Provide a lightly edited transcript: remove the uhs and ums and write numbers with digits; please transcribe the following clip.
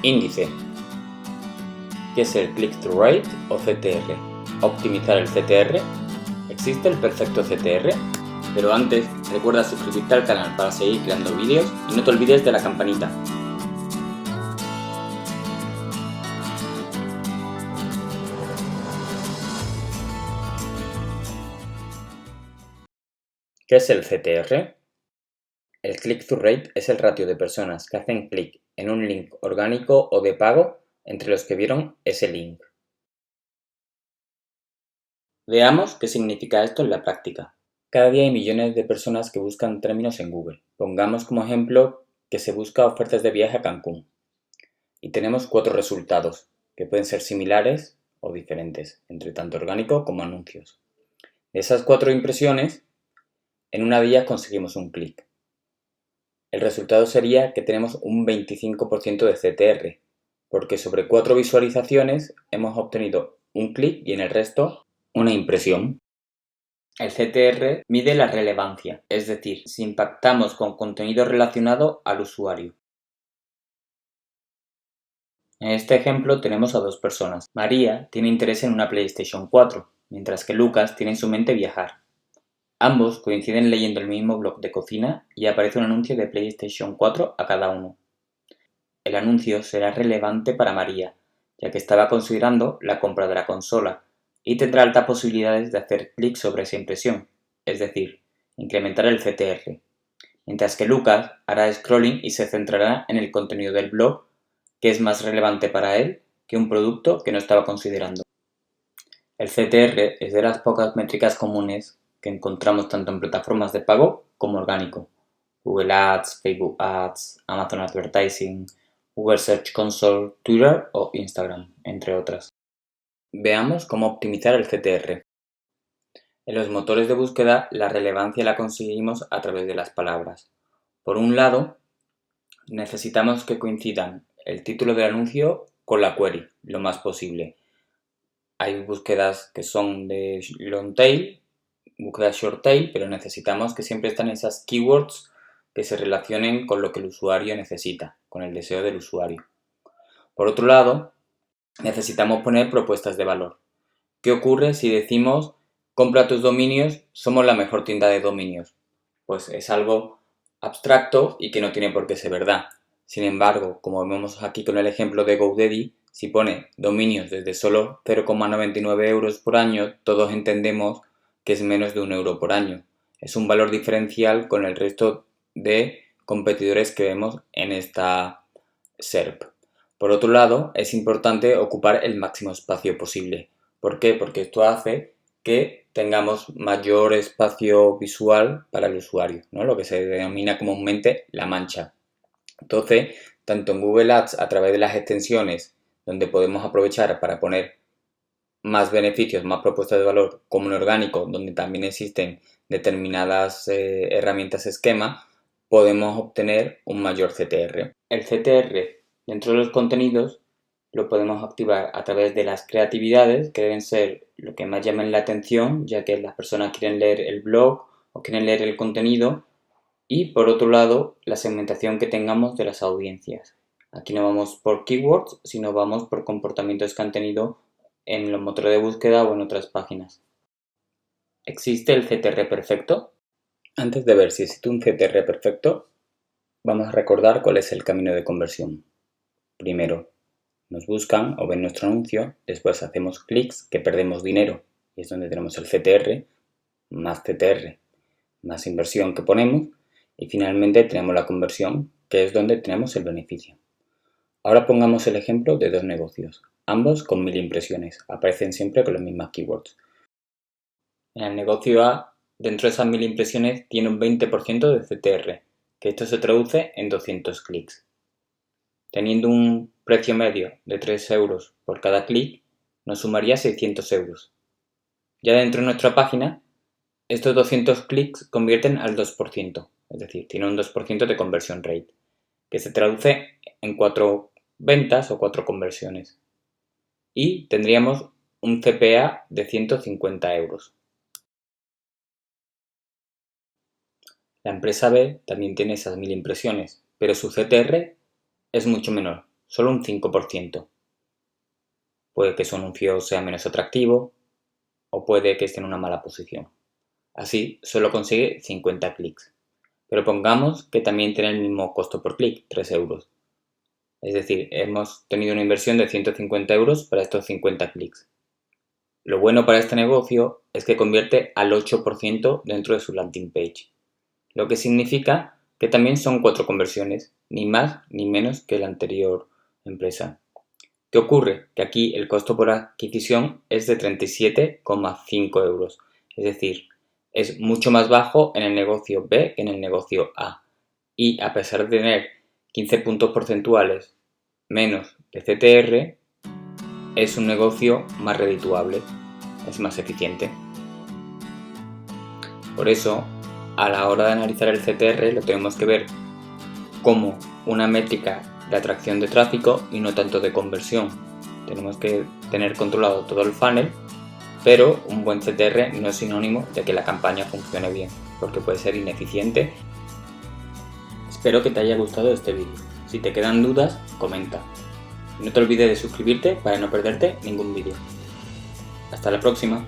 Índice. ¿Qué es el click-through rate o CTR? ¿Optimizar el CTR? ¿Existe el perfecto CTR? Pero antes, recuerda suscribirte al canal para seguir creando vídeos y no te olvides de la campanita. ¿Qué es el CTR? El click-through rate es el ratio de personas que hacen clic en un link orgánico o de pago entre los que vieron ese link. Veamos qué significa esto en la práctica. Cada día hay millones de personas que buscan términos en Google. Pongamos como ejemplo que se busca ofertas de viaje a Cancún. Y tenemos 4 resultados, que pueden ser similares o diferentes, entre tanto orgánico como anuncios. De esas 4 impresiones, en una de ellas conseguimos un clic. El resultado sería que tenemos un 25% de CTR, porque sobre 4 visualizaciones hemos obtenido un clic y en el resto una impresión. El CTR mide la relevancia, es decir, si impactamos con contenido relacionado al usuario. En este ejemplo tenemos a 2 personas. María tiene interés en una PlayStation 4, mientras que Lucas tiene en su mente viajar. Ambos coinciden leyendo el mismo blog de cocina y aparece un anuncio de PlayStation 4 a cada uno. El anuncio será relevante para María, ya que estaba considerando la compra de la consola y tendrá altas posibilidades de hacer clic sobre esa impresión, es decir, incrementar el CTR, mientras que Lucas hará scrolling y se centrará en el contenido del blog, que es más relevante para él que un producto que no estaba considerando. El CTR es de las pocas métricas comunes que encontramos tanto en plataformas de pago como orgánico. Google Ads, Facebook Ads, Amazon Advertising, Google Search Console, Twitter o Instagram, entre otras. Veamos cómo optimizar el CTR. En los motores de búsqueda, la relevancia la conseguimos a través de las palabras. Por un lado, necesitamos que coincidan el título del anuncio con la query, lo más posible. Hay búsquedas que son de long tail, búsquedas short tail, pero necesitamos que siempre estén esas keywords que se relacionen con lo que el usuario necesita, con el deseo del usuario. Por otro lado, necesitamos poner propuestas de valor. ¿Qué ocurre si decimos compra tus dominios, somos la mejor tienda de dominios? Pues es algo abstracto y que no tiene por qué ser verdad. Sin embargo, como vemos aquí con el ejemplo de GoDaddy, si pone dominios desde solo 0,99 euros por año, todos entendemos que es menos de 1 euro por año. Es un valor diferencial con el resto de competidores que vemos en esta SERP. Por otro lado, es importante ocupar el máximo espacio posible. ¿Por qué? Porque esto hace que tengamos mayor espacio visual para el usuario, ¿no? Lo que se denomina comúnmente la mancha. Entonces, tanto en Google Ads a través de las extensiones, donde podemos aprovechar para poner más beneficios, más propuestas de valor, como en orgánico, donde también existen determinadas herramientas esquema, podemos obtener un mayor CTR. El CTR dentro de los contenidos lo podemos activar a través de las creatividades, que deben ser lo que más llamen la atención, ya que las personas quieren leer el blog o quieren leer el contenido, y por otro lado, la segmentación que tengamos de las audiencias. Aquí no vamos por keywords, sino vamos por comportamientos que han tenido en los motores de búsqueda o en otras páginas. ¿Existe el CTR perfecto? Antes de ver si existe un CTR perfecto, vamos a recordar cuál es el camino de conversión. Primero, nos buscan o ven nuestro anuncio, después hacemos clics que perdemos dinero y es donde tenemos el CTR, más inversión que ponemos y finalmente tenemos la conversión, que es donde tenemos el beneficio. Ahora pongamos el ejemplo de 2 negocios, ambos con 1000 impresiones, aparecen siempre con las mismas keywords. En el negocio A, dentro de esas 1000 impresiones, tiene un 20% de CTR, que esto se traduce en 200 clics. Teniendo un precio medio de 3 euros por cada clic, nos sumaría 600 euros. Ya dentro de nuestra página, estos 200 clics convierten al 2%, es decir, tiene un 2% de conversion rate, que se traduce en 4 ventas o 4 conversiones. Y tendríamos un CPA de 150 euros. La empresa B también tiene esas 1000 impresiones, pero su CTR es mucho menor, solo un 5%. Puede que su anuncio sea menos atractivo o puede que esté en una mala posición. Así, solo consigue 50 clics. Pero pongamos que también tiene el mismo costo por clic, 3 euros. Es decir, hemos tenido una inversión de 150 euros para estos 50 clics. Lo bueno para este negocio es que convierte al 8% dentro de su landing page, lo que significa que también son 4 conversiones, ni más ni menos que la anterior empresa. ¿Qué ocurre? Que aquí el costo por adquisición es de 37,5 euros, es decir, es mucho más bajo en el negocio B que en el negocio A. Y a pesar de tener 15 puntos porcentuales menos de CTR, es un negocio más redituable, es más eficiente. Por eso, a la hora de analizar el CTR lo tenemos que ver como una métrica de atracción de tráfico y no tanto de conversión. Tenemos que tener controlado todo el funnel, pero un buen CTR no es sinónimo de que la campaña funcione bien, porque puede ser ineficiente. Espero que te haya gustado este vídeo. Si te quedan dudas, comenta. No te olvides de suscribirte para no perderte ningún vídeo. Hasta la próxima.